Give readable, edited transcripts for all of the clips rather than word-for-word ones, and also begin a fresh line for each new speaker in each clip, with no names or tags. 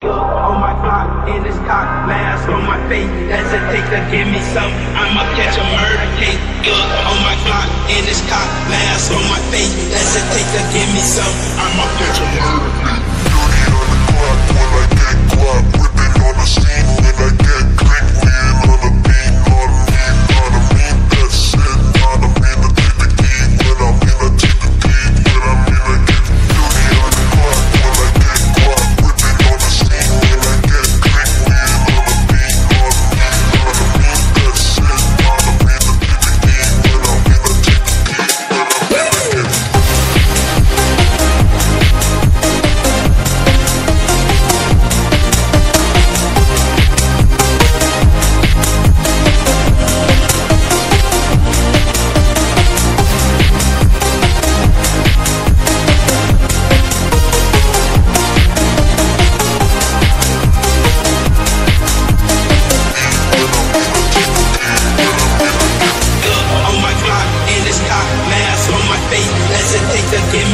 On my block, in this cock, mask on my face. Hesitate to give me some, I'ma catch a murder case. On my block, in this cock, mask on my face. Hesitate to give me some, I'ma catch a murder case. Dirty on the clock when I get guap, whipping on the scene when I get click, man on the beat, on me, that's it. I don't mean to take the key when I mean to take the key when I mean to get dirty on the clock when I get guap, whipping on the scene when I get click, man on the beat, on me, that's it. I don't mean to take the key when I mean to take the key when I mean to get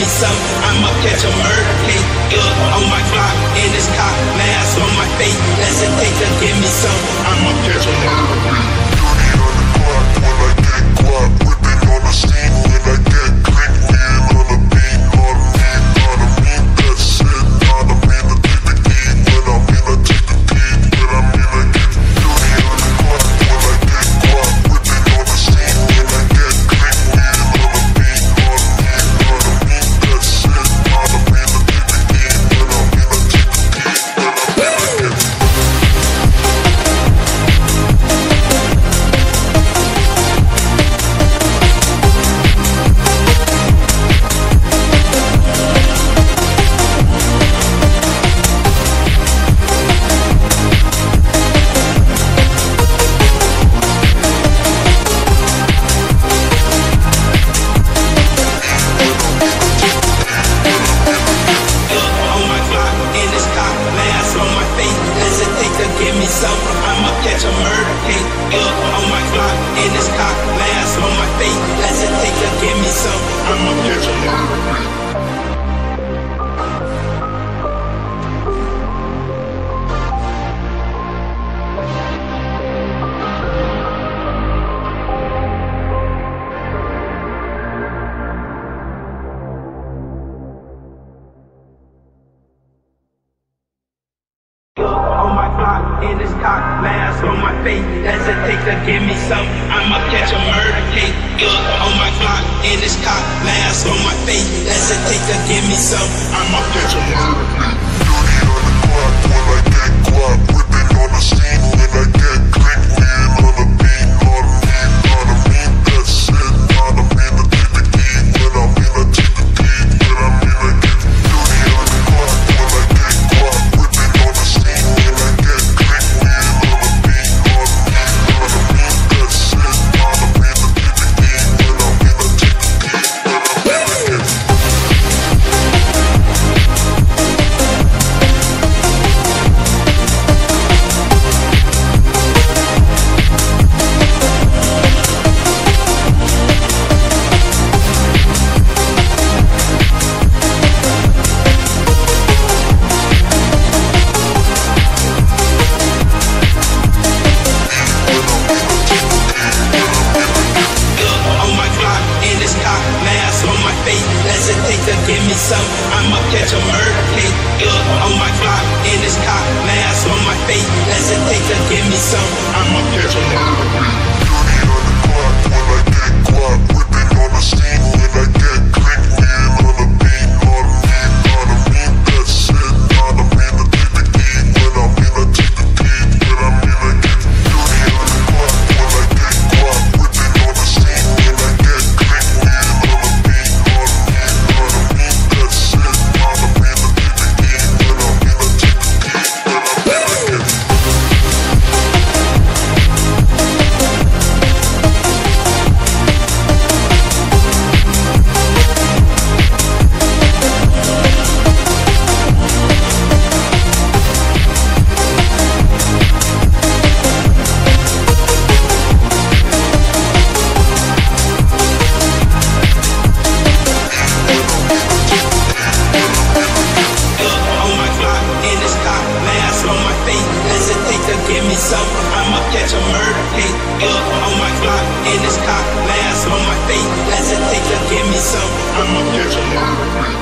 some, I'ma catch a murder case. On my block, in this cock, mask on my face. Hesitate to give me some, I'ma catch a murder case. Dirty on the clock when I get guap, whipping on the scene when I get click, man on the beat, on me, that's it. I don't mean to take the key when I mean to take the key when I mean to get dirty on the clock when I get guap, whipping on the scene when I get click, man on the beat, on me, that's it. I don't mean to take the key when I mean to take the key when I mean to get some, I'ma catch a murder case. On my block, in this cock, mask on my face. Hesitate to give me some, I'ma catch a murder case. In this cock, mask on my face. Hesitate to give me some, I'ma catch a murder case. On my block, in this cock, mask on my face. Hesitate to give me some, I'ma catch a murder case. Dirty on the clock when I get guap, whipping on the scene when I get click, man on the beat, on me, that's it. I don't mean to take the key when I mean to take the key when I mean to get dirty on the clock when I get guap, whipping on the scene when I get click, man on the beat, on me, that's it. I don't mean to take the key when I mean to take the key when I mean to get mask on my face. Hesitate to give me some, I'ma catch a murder case. On my Glock, in this cock, mask on my face. Hesitate to give me some, I'ma catch a murder case.